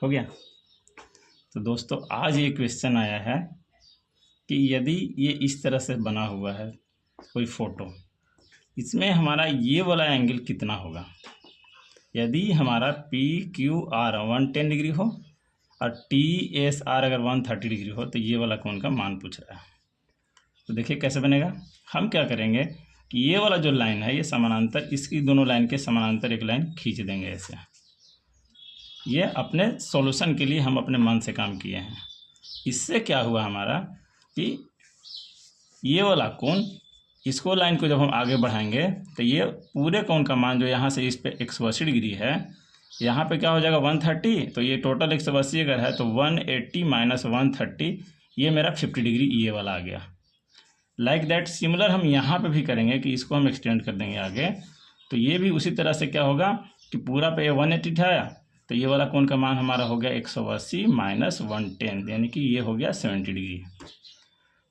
हो गया। तो दोस्तों आज ये क्वेश्चन आया है कि यदि ये इस तरह से बना हुआ है कोई फोटो, इसमें हमारा ये वाला एंगल कितना होगा। यदि हमारा पी क्यू आर 110 डिग्री हो और टी एस आर अगर 130 डिग्री हो तो ये वाला कोण का मान पूछ रहा है। तो देखिए कैसे बनेगा। हम क्या करेंगे कि ये वाला जो लाइन है ये समानांतर, इसकी दोनों लाइन के समानांतर एक लाइन खींच देंगे ऐसे। ये अपने सॉल्यूशन के लिए हम अपने मन से काम किए हैं। इससे क्या हुआ हमारा कि ये वाला कोण, इसको लाइन को जब हम आगे बढ़ाएंगे तो ये पूरे कोण का मान जो यहाँ से इस पे 180 डिग्री है, यहाँ पे क्या हो जाएगा 130। तो ये टोटल 180 अगर है तो 180 माइनस 130, ये मेरा 50 डिग्री ये वाला आ गया। लाइक दैट सिमिलर हम यहाँ पे भी करेंगे कि इसको हम एक्सटेंड कर देंगे आगे, तो ये भी उसी तरह से क्या होगा कि पूरा पे 180 उठाया तो ये वाला कोण का मान हमारा हो गया 180 माइनस 110, यानी कि ये हो गया 70 डिग्री।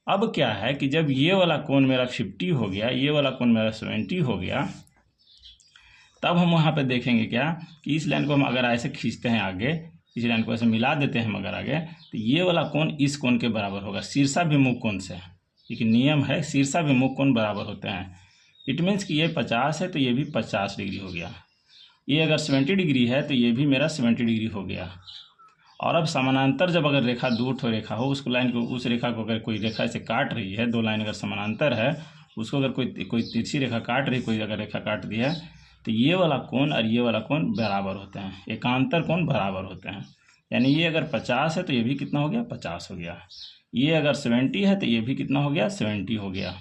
अब क्या है कि जब ये वाला कोण मेरा 50 हो गया, ये वाला कोण मेरा 70 हो गया, तब हम वहाँ पे देखेंगे क्या कि इस लाइन को हम अगर ऐसे खींचते हैं आगे, इस लाइन को ऐसे मिला देते हैं हम अगर आगे, तो ये वाला कोण इस कोण के बराबर होगा शीर्षाभिमुख कोण से। एक नियम है, शीर्षाभिमुख कोण बराबर होते हैं। इट मीन्स कि ये 50 है तो ये भी 50 डिग्री हो गया। ये अगर 70 डिग्री है तो ये भी मेरा 70 डिग्री हो गया। और अब समानांतर जब अगर रेखा दूर ठो रेखा हो, उसको लाइन को, उस रेखा को अगर कोई रेखा ऐसे काट रही है, दो लाइन अगर समानांतर है, उसको अगर कोई तिरछी रेखा काट रही, कोई अगर रेखा काट दी है, तो ये वाला कोण और ये वाला कोण बराबर होते हैं, एकांतर कोण बराबर होते हैं। यानी ये अगर 50 है तो ये भी कितना हो गया 50 हो गया। ये अगर 70 है तो ये भी कितना हो गया 70 हो गया।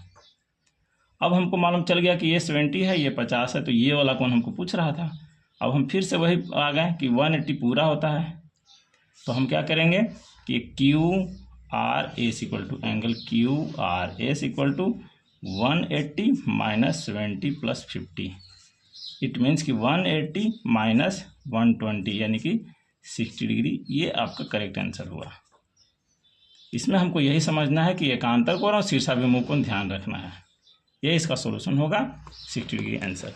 अब हमको मालूम चल गया कि ये 70 है, ये 50 है, तो ये वाला कोण हमको पूछ रहा था। अब हम फिर से वही आ गए कि 180 पूरा होता है, तो हम क्या करेंगे कि Q R S equal to angle Q R S equal to 180 minus 70 plus 50। It means कि 180 माइनस 120 यानी कि 60 डिग्री। ये आपका करेक्ट आंसर हुआ। इसमें हमको यही समझना है कि एकांतर कोण और शीर्षाभिमुख कोण ध्यान रखना है। ये इसका सॉल्यूशन होगा 60 डिग्री आंसर।